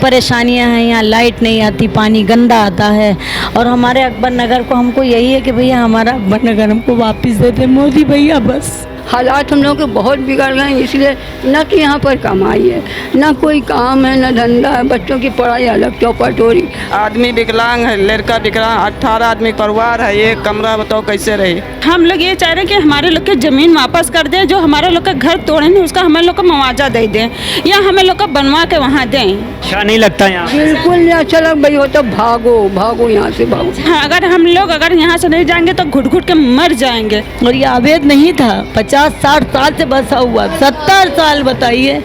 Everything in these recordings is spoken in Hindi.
परेशानियां हैं, यहाँ लाइट नहीं आती, पानी गंदा आता है। और हमारे अकबर नगर को हमको यही है कि भैया हमारा अकबर नगर हमको वापस दे दे मोदी भैया बस। हालात हम लोग के बहुत बिगड़ गए हैं, इसलिए न कि यहाँ पर कमाई है, न कोई काम है, न धंधा है, बच्चों की पढ़ाई अलग चौपट हो रही। आदमी विकलांग है, लड़का विकलांग, 18 आदमी परिवार है, एक कमरा बताओ कैसे रही। हम लोग ये चाह रहे हैं कि हमारे लोग की ज़मीन वापस कर दें, जो हमारे लोग का घर तोड़े नहीं उसका हमारे लोग को मुआवजा दे दें, या हमें लोग का बनवा के वहाँ दें। अच्छा नहीं लगता यहाँ? बिल्कुल नहीं अच्छा लग भाई, हो तो भागो भागो यहाँ से भागो। हाँ, अगर हम लोग यहाँ से नहीं जाएंगे तो घुट घुट के मर जाएंगे। और ये अवैध नहीं था, 50-60 साल से बसा हुआ, 70 साल बताइए।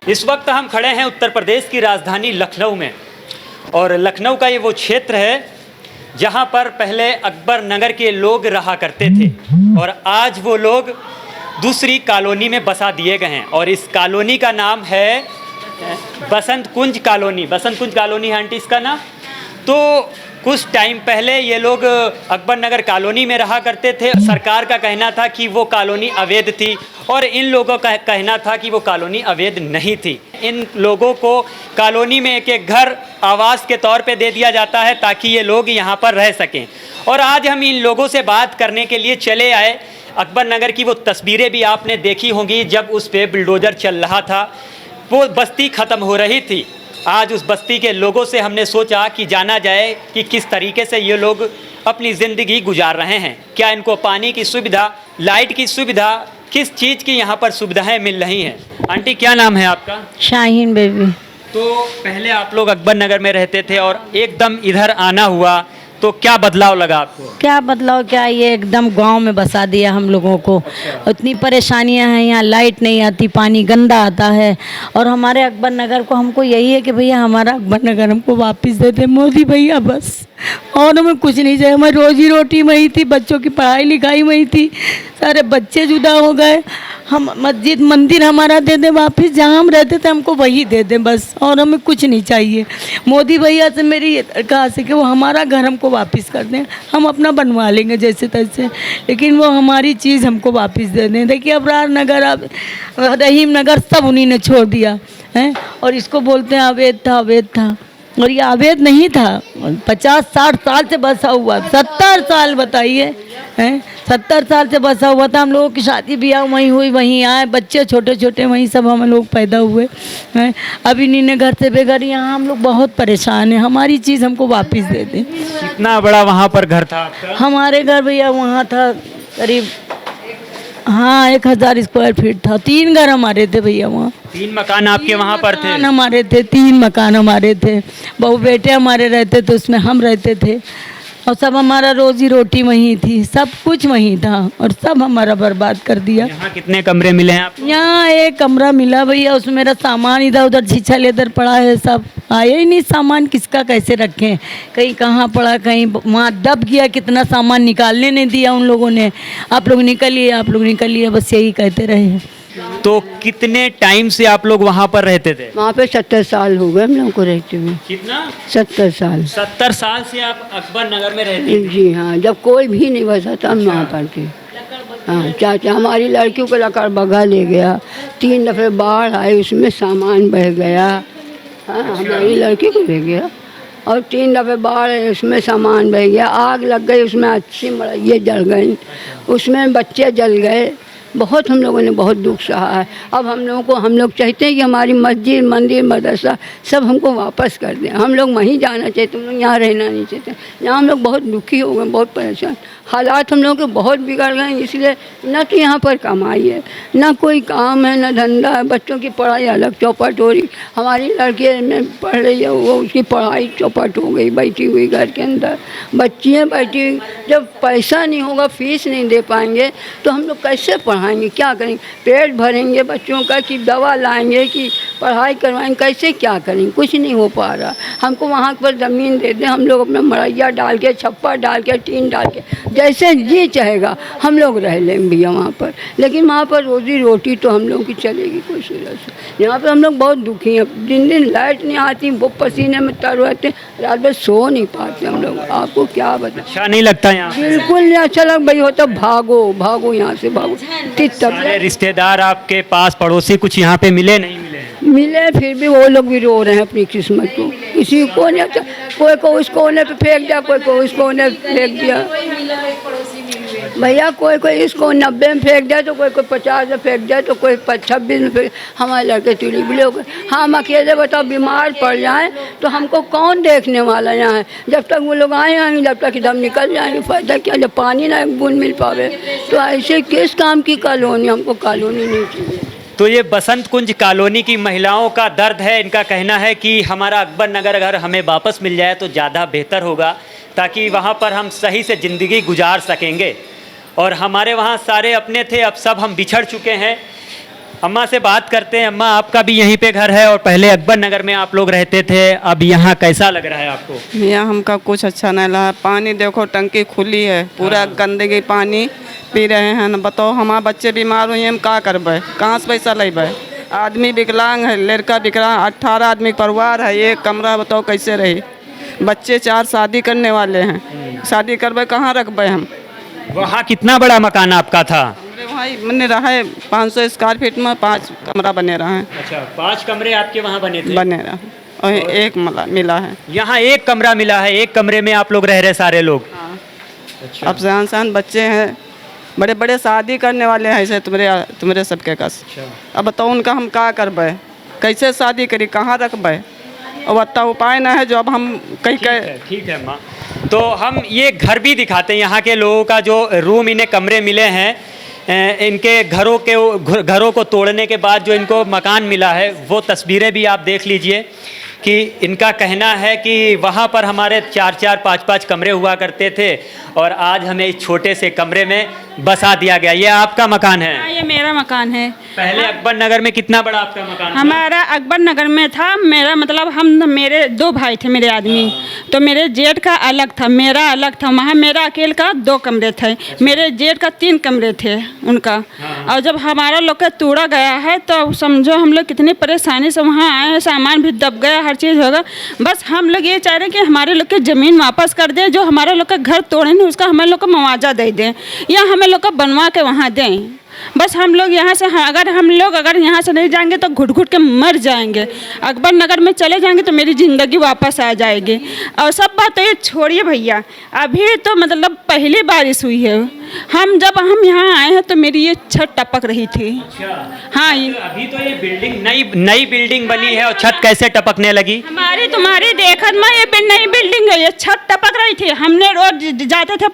इस वक्त हम खड़े हैं उत्तर प्रदेश की राजधानी लखनऊ में, और लखनऊ का ये वो क्षेत्र है जहां पर पहले अकबर नगर के लोग रहा करते थे, और आज वो लोग दूसरी कॉलोनी में बसा दिए गए हैं। और इस कॉलोनी का नाम है बसंत कुंज कॉलोनी। बसंत कुंज कॉलोनी है आंटी इसका नाम। तो कुछ टाइम पहले ये लोग अकबर नगर कॉलोनी में रहा करते थे। सरकार का कहना था कि वो कॉलोनी अवैध थी, और इन लोगों का कहना था कि वो कॉलोनी अवैध नहीं थी। इन लोगों को कॉलोनी में एक एक घर आवास के तौर पे दे दिया जाता है ताकि ये लोग यहाँ पर रह सकें। और आज हम इन लोगों से बात करने के लिए चले आए। अकबर नगर की वो तस्वीरें भी आपने देखी होंगी जब उस पे बुलडोज़र चल रहा था, वो बस्ती ख़त्म हो रही थी। आज उस बस्ती के लोगों से हमने सोचा कि जाना जाए कि किस तरीके से ये लोग अपनी ज़िंदगी गुजार रहे हैं, क्या इनको पानी की सुविधा, लाइट की सुविधा, किस चीज़ की यहाँ पर सुविधाएं मिल रही हैं। आंटी क्या नाम है आपका? शाहीन बेबी। तो पहले आप लोग अकबर नगर में रहते थे और एकदम इधर आना हुआ, तो क्या बदलाव लगा आपको? क्या बदलाव क्या, ये एकदम गांव में बसा दिया हम लोगों को। इतनी परेशानियां हैं, यहाँ लाइट नहीं आती, पानी गंदा आता है। और हमारे अकबर नगर को हमको यही है कि भैया हमारा अकबर नगर हमको वापस दे दे मोदी भैया बस। और हमें कुछ नहीं चाहिए, हमारी रोजी रोटी वही थी, बच्चों की पढ़ाई लिखाई वही थी, सारे बच्चे जुदा हो गए। हम मस्जिद मंदिर हमारा दे दें वापस, जहाँ हम रहते थे हमको वही दे दें बस, और हमें कुछ नहीं चाहिए। मोदी भैया से मेरी ये दरख्वास्त है कि वो हमारा घर हमको वापस कर दें, हम अपना बनवा लेंगे जैसे तैसे, लेकिन वो हमारी चीज़ हमको वापस दे दें। देखिए अबरार नगर, अब रहीम नगर सब उन्हीं ने छोड़ दिया है, और इसको बोलते हैं अवैध था, अवैध था। और ये अवैध नहीं था, 50-60 साल से बसा हुआ, 70 साल बताइए हैं, 70 साल से बसा हुआ था। हम लोगों की शादी ब्याह वहीं हुई, वहीं आए, बच्चे छोटे छोटे वहीं सब हम लोग पैदा हुए हैं। अब इन्हीं ने घर से बेघर, यहाँ हम लोग बहुत परेशान हैं, हमारी चीज़ हमको वापस दे दें। कितना बड़ा वहाँ पर घर था आपका? हमारे घर भैया वहाँ था करीब, हाँ 1000 स्क्वायर फीट था। 3 घर हमारे थे भैया वहाँ। 3 मकान आपके वहाँ पर थे? हमारे थे 3 मकान हमारे थे, बहू बेटे हमारे रहते थे, उसमें हम रहते थे, और सब हमारा रोजी रोटी वहीं थी, सब कुछ वहीं था, और सब हमारा बर्बाद कर दिया। यहाँ कितने कमरे मिले हैं आपको? यहाँ एक कमरा मिला भैया, उसमें मेरा सामान इधर उधर छीछा लेदर पड़ा है, सब आया ही नहीं सामान, किसका कैसे रखें, कहीं कहाँ पड़ा, कहीं वहाँ दब गया, कितना सामान निकालने नहीं दिया उन लोगों ने। आप लोग निकलिए, आप लोग निकलिए, बस यही कहते रहे। तो कितने टाइम से आप लोग वहाँ पर रहते थे? वहाँ पे 70 साल हो गए हम लोग को रहते हुए। कितना? 70 साल। 70 साल से आप अकबर नगर में रहते थे? जी हाँ, जब कोई भी नहीं बसा था हम वहाँ पर थे। हाँ, चाचा हमारी लड़कियों को लकड़ बगा ले गया, 3 दफ़े बाढ़ आई, उसमें सामान बह गया। हाँ, हमारी लड़की को ले गया, और 3 दफ़े बाढ़ आई, उसमें सामान बह गया, आग लग गई, उसमें अच्छी मड़ैये जल गई, उसमें बच्चे जल गए। बहुत हम लोगों ने बहुत दुख सहा है। अब हम लोग चाहते हैं कि हमारी मस्जिद मंदिर मदरसा सब हमको वापस कर दें। हम लोग वहीं जाना चाहते, हम लोग यहाँ रहना नहीं चाहते। यहाँ हम लोग बहुत दुखी हो गए, बहुत परेशान। हालात हम लोग के बहुत बिगड़ गए हैं, इसलिए न कि यहाँ पर कमाई है, न कोई काम है, न धंधा है, बच्चों की पढ़ाई अलग चौपट हो रही। हमारी लड़की में पढ़ रही है, वो उसकी पढ़ाई चौपट हो गई, बैठी हुई घर के अंदर, बच्चियाँ बैठी हुई। जब पैसा नहीं होगा, फीस नहीं दे पाएंगे तो हम लोग कैसे पढ़ाएंगे, क्या करेंगे, पेट भरेंगे बच्चों का, कि दवा लाएंगे, कि पढ़ाई करवाएं, कैसे क्या करें, कुछ नहीं हो पा रहा। हमको वहाँ पर ज़मीन दे दें, हम लोग अपना मड़ैया डाल के, छप्पर डाल के, टीन डाल के, जैसे जी चाहेगा हम लोग रह लेंगे भैया वहाँ पर। लेकिन वहाँ पर रोजी रोटी तो हम लोग की चलेगी कोई सूरत से। यहाँ पर हम लोग बहुत दुखी हैं, दिन दिन लाइट नहीं आती, वो पसीने में तर रहते, रात भर सो नहीं पाते हम लोग। आपको क्या बताएं, अच्छा नहीं लगता यहाँ पे? बिल्कुल नहीं अच्छा लग भाई, हो तो भागो भागो यहाँ से भागो। सारे रिश्तेदार आपके पास पड़ोसी कुछ यहाँ पे मिले नहीं मिले? मिले, फिर भी वो लोग भी रो रहे हैं अपनी किस्मत को। किसी को नहीं अच्छा, कोई को उस कोने पे फेंक दिया, कोई को उस कोने पे फेंक दिया भैया, कोई कोई इसको 90 में फेंक दिया, तो कोई कोई 50 में फेंक दिया, तो कोई 26 में फेंक। हमारे लड़के चूड़ी बुले हो गए, हम अकेले बताओ बीमार पड़ जाएं तो हमको कौन देखने वाला यहाँ है? जब तक वो लोग आएंगे, जब तक दम निकल जाएंगे, फायदा क्या? जब पानी ना एक बूंद मिल पावे तो ऐसे किस काम की कॉलोनी? हमको कॉलोनी नहीं चाहिए। तो ये बसंत कुंज कॉलोनी की महिलाओं का दर्द है। इनका कहना है कि हमारा अकबर नगर अगर हमें वापस मिल जाए तो ज़्यादा बेहतर होगा, ताकि वहाँ पर हम सही से ज़िंदगी गुजार सकेंगे। और हमारे वहाँ सारे अपने थे, अब सब हम बिछड़ चुके हैं। अम्मा से बात करते हैं। अम्मा, आपका भी यहीं पे घर है और पहले अकबर नगर में आप लोग रहते थे, अब यहाँ कैसा लग रहा है आपको? यहाँ हमका कुछ अच्छा नहीं लगा। पानी देखो, टंकी खुली है, पूरा गंदगी पानी पी रहे हैं न। बताओ, हमारे बच्चे बीमार हुए, हम क्या करबे? कहाँ से पैसा लेबे? आदमी विकलांग है, लड़का विकलांग, 18 आदमी परिवार है, एक कमरा, बताओ कैसे रही? बच्चे 4 शादी करने वाले हैं, शादी करबे कहाँ रखबे हम? वहाँ कितना बड़ा मकान आपका था? वहाँ मैंने रहा है 500 स्क्वायर फीट में 5 कमरा बने रहा है। अच्छा, 5 कमरे आपके वहाँ बने थे? बने रहा और एक मिला है। यहाँ एक कमरा मिला है, एक कमरे में आप लोग रह रहे सारे लोग? अच्छा। अब शान बच्चे हैं, बड़े बड़े शादी करने वाले हैं ऐसे तुम्हारे सबके कस। अब बताओ उनका हम क्या करबे? कैसे शादी करी, कहाँ रखबे? और इतना उपाय ना है जो अब हम कहीं ठीक है माँ। तो हम ये घर भी दिखाते हैं, यहाँ के लोगों का जो रूम, इन्हें कमरे मिले हैं, इनके घरों को तोड़ने के बाद जो इनको मकान मिला है, वो तस्वीरें भी आप देख लीजिए कि इनका कहना है कि वहाँ पर हमारे 4-4, 5-5 कमरे हुआ करते थे और आज हमें इस छोटे से कमरे में बसा दिया गया। ये आपका मकान है? हाँ, ये मेरा मकान है। पहले अकबर नगर में कितना बड़ा आपका मकान था? हमारा अकबर नगर में था, मेरा मतलब मेरे 2 भाई थे मेरे आदमी, तो मेरे जेठ का अलग था, मेरा अलग था। वहाँ मेरा अकेले का 2 कमरे थे, मेरे जेठ का 3 कमरे थे उनका। और जब हमारा लोग का तोड़ा गया है तो समझो हम लोग कितनी परेशानी से वहाँ आए हैं, सामान भी दब गया, हर चीज़ होगा। बस हम लोग ये चाह रहे हैं कि हमारे लोग की ज़मीन वापस कर दें, जो हमारे लोग का घर तोड़े नहीं उसका हमारे लोग को मुआवजा दे दें, या हमें लोग को बनवा के वहाँ दें। बस हम लोग यहाँ से, अगर हम लोग यहाँ से नहीं जाएंगे तो घुट घुट के मर जाएंगे। अकबर नगर में चले जाएंगे तो मेरी ज़िंदगी वापस आ जाएगी। और सब बात तो ये छोड़िए भैया, अभी तो मतलब पहली बारिश हुई है, जब हम यहाँ आए हैं तो मेरी ये छत टपक रही थी। हाँ, अभी तो ये बिल्डिंग नई बिल्डिंग बनी है और छत कैसे टपकने लगी? हमारी तुम्हारी देखत में ये नई बिल्डिंग है, ये छत टपक रही थी। हमने रोज जाते थे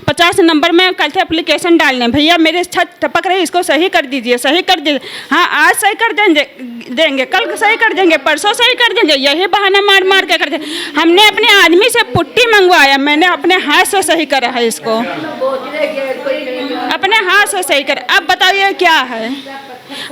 50 नंबर में कल थे एप्लीकेशन डालने, भैया मेरे छत टपक रही, इसको सही कर दीजिए, सही कर दीजिए। हाँ, आज सही कर देंगे, कल सही कर देंगे, परसों सही कर देंगे, यही बहाना मार मार के कर देंगे। हमने अपने आदमी से पुट्टी मंगवाया, मैंने अपने हाथ से सही करा है इसको, अपने हाथ से सही कर। अब बताइए क्या है?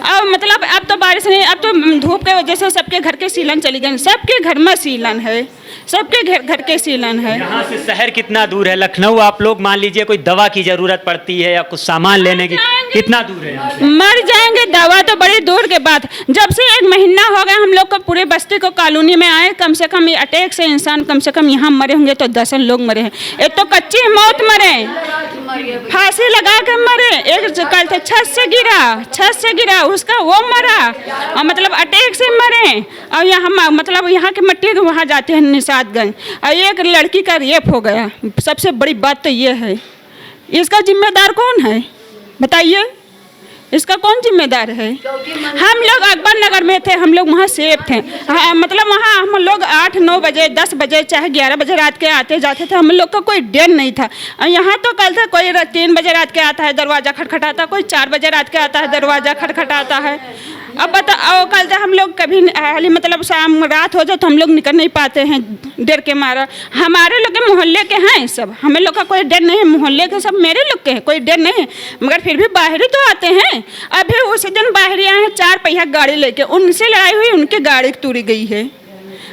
अब मतलब अब तो बारिश नहीं, अब तो धूप के वजह से सबके घर के सीलन चली गई, सबके घर में सीलन है, सबके घर के सीलन है। यहाँ से शहर कितना दूर है? लखनऊ आप लोग मान लीजिए कोई दवा की जरूरत पड़ती है या कुछ सामान लेने की, कितना दूर है यहाँ से? मर जाएंगे, दवा तो बड़ी दूर के बाद। जब से 1 महीना हो गया हम लोग को पूरे बस्ती को कॉलोनी में आए, कम से कम ये अटैक से इंसान कम से कम यहाँ मरे होंगे तो 10 लोग मरे हैं। एक तो कच्ची मौत मरे, फांसी लगा के मरे, एक कल थे छत से गिरा उसका वो मरा, और मतलब अटैक से मरे। और यहाँ मतलब यहाँ के मट्टी के वहाँ जाते हैं निषादगंज, और एक लड़की का रेप हो गया। सबसे बड़ी बात तो ये है, इसका जिम्मेदार कौन है बताइए? इसका कौन जिम्मेदार है? हम लोग अकबर नगर में थे, हम लोग वहाँ सेफ थे। हाँ, मतलब वहाँ हम लोग 8-9 बजे 10 बजे चाहे 11 बजे रात के आते जाते थे, हम लोग का कोई डर नहीं था। और यहाँ तो कल था कोई 3 बजे रात के आता है दरवाज़ा खटखटाता, कोई 4 बजे रात के आता है दरवाज़ा खटखटाता है। अब बताओ, कल हम लोग कभी मतलब शाम रात हो जाए तो हम लोग निकल नहीं पाते हैं। डर के मारा। हमारे लोग के मोहल्ले के हैं सब, हमें लोग का कोई डर नहीं है, मोहल्ले के सब मेरे लोग के हैं, कोई डर नहीं है। मगर फिर भी बाहरी तो आते हैं। अभी उस दिन बाहरी आए हैं 4 पहिया गाड़ी लेके, उनसे लड़ाई हुई, उनकी गाड़ी तोड़ी गई है।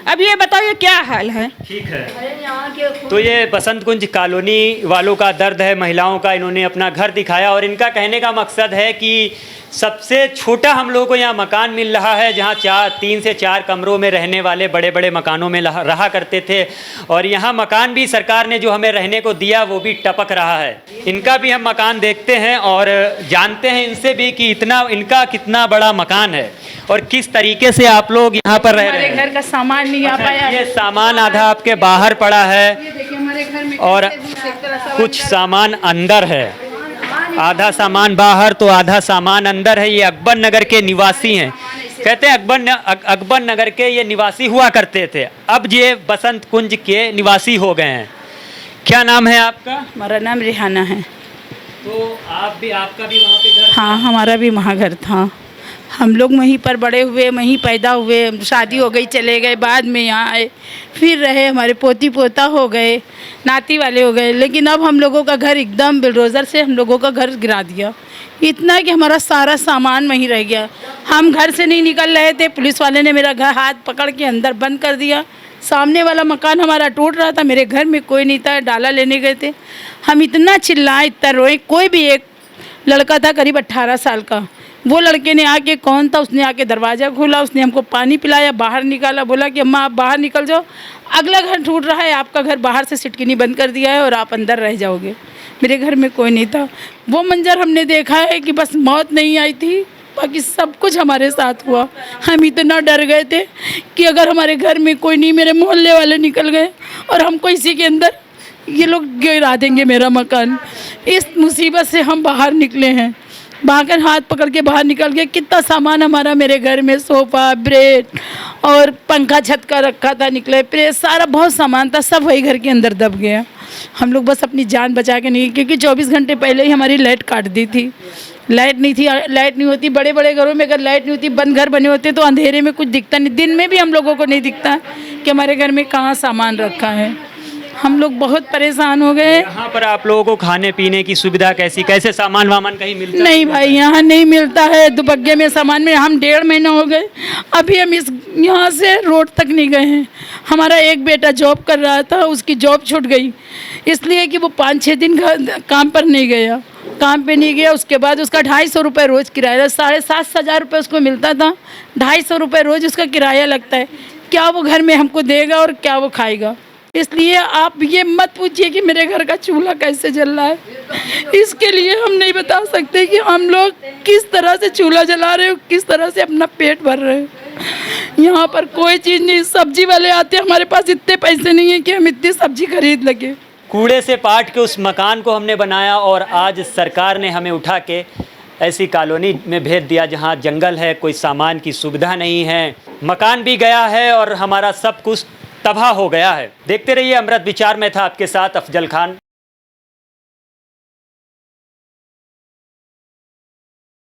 अब ये बताओ ये क्या हाल है। ठीक है, तो ये बसंत कुंज कॉलोनी वालों का दर्द है, महिलाओं का। इन्होंने अपना घर दिखाया और इनका कहने का मकसद है कि सबसे छोटा हम लोगों को यहाँ मकान मिल रहा है, जहाँ 3 से 4 कमरों में रहने वाले बड़े बड़े मकानों में रहा करते थे, और यहाँ मकान भी सरकार ने जो हमें रहने को दिया वो भी टपक रहा है। इनका भी हम मकान देखते हैं और जानते हैं इनसे भी कि इनका कितना बड़ा मकान है और किस तरीके से आप लोग यहाँ पर रह रहे हैं। घर का सामान नहीं आ पाया। ये सामान आधा आपके बाहर पड़ा है और कुछ सामान अंदर है, आधा सामान बाहर तो आधा सामान अंदर है। ये अकबर नगर के निवासी हैं, कहते हैं अकबर नगर के ये निवासी हुआ करते थे, अब ये बसंत कुंज के निवासी हो गए हैं। क्या नाम है आपका? हमारा नाम रिहाना है। तो आपका भी वहाँ पे घर? हाँ, हमारा भी वहाँ घर था। हम लोग वहीं पर बड़े हुए, वहीं पैदा हुए, शादी हो गई चले गए, बाद में यहाँ आए, फिर रहे, हमारे पोती पोता हो गए, नाती वाले हो गए। लेकिन अब हम लोगों का घर एकदम बुलडोज़र से हम लोगों का घर गिरा दिया, इतना कि हमारा सारा सामान वहीं रह गया। हम घर से नहीं निकल रहे थे, पुलिस वाले ने मेरा घर हाथ पकड़ के अंदर बंद कर दिया। सामने वाला मकान हमारा टूट रहा था, मेरे घर में कोई नहीं था, डाला लेने गए थे। हम इतना चिल्लाए, इतना रोए। कोई भी एक लड़का था करीब 18 साल का, वो लड़के ने आके, कौन था, उसने आके दरवाज़ा खोला, उसने हमको पानी पिलाया, बाहर निकाला, बोला कि अम्मा आप बाहर निकल जाओ, अगला घर टूट रहा है, आपका घर बाहर से सिटकिनी बंद कर दिया है और आप अंदर रह जाओगे। मेरे घर में कोई नहीं था। वो मंजर हमने देखा है कि बस मौत नहीं आई थी, बाकी सब कुछ हमारे साथ हुआ। हम इतना डर गए थे कि अगर हमारे घर में कोई नहीं, मेरे मोहल्ले वाले निकल गए और हमको इसी के अंदर ये लोग गिरा देंगे मेरा मकान। इस मुसीबत से हम बाहर निकले हैं, भागकर हाथ पकड़ के बाहर निकल गए। कितना सामान हमारा मेरे घर में, सोफ़ा, ब्रेड और पंखा छत का रखा था, निकले प्रेस, सारा बहुत सामान था, सब वही घर के अंदर दब गया। हम लोग बस अपनी जान बचा के नहीं, क्योंकि 24 घंटे पहले ही हमारी लाइट काट दी थी। लाइट नहीं थी, लाइट नहीं होती, बड़े बड़े घरों में अगर लाइट नहीं होती, बंद घर बने होते तो अंधेरे में कुछ दिखता नहीं, दिन में भी हम लोगों को नहीं दिखता कि हमारे घर में कहाँ सामान रखा है। हम लोग बहुत परेशान हो गए। यहाँ पर आप लोगों को खाने पीने की सुविधा कैसे सामान वामान कहीं मिलता नहीं भाई, यहाँ नहीं मिलता है। दुबग्गे में सामान में हम 1.5 महीना हो गए, अभी हम इस यहाँ से रोड तक नहीं गए हैं। हमारा एक बेटा जॉब कर रहा था, उसकी जॉब छूट गई इसलिए कि वो 5-6 दिन काम पर नहीं गया, काम पे नहीं गया। उसके बाद उसका 250 रुपये रोज़ किराया, 7,500 रुपये उसको मिलता था, 250 रुपये रोज़ उसका किराया लगता है। क्या वो घर में हमको देगा और क्या वो खाएगा? इसलिए आप ये मत पूछिए कि मेरे घर का चूल्हा कैसे जल रहा है। इसके लिए हम नहीं बता सकते कि हम लोग किस तरह से चूल्हा जला रहे हो, किस तरह से अपना पेट भर रहे हो। यहाँ पर कोई चीज़ नहीं, सब्जी वाले आते हैं, हमारे पास इतने पैसे नहीं है कि हम इतनी सब्जी खरीद लगे। कूड़े से पाट के उस मकान को हमने बनाया और आज सरकार ने हमें उठा के ऐसी कॉलोनी में भेज दिया जहाँ जंगल है, कोई सामान की सुविधा नहीं है, मकान भी गया है और हमारा सब कुछ तबाह हो गया है। देखते रहिए अमृत विचार में था आपके साथ अफजल खान।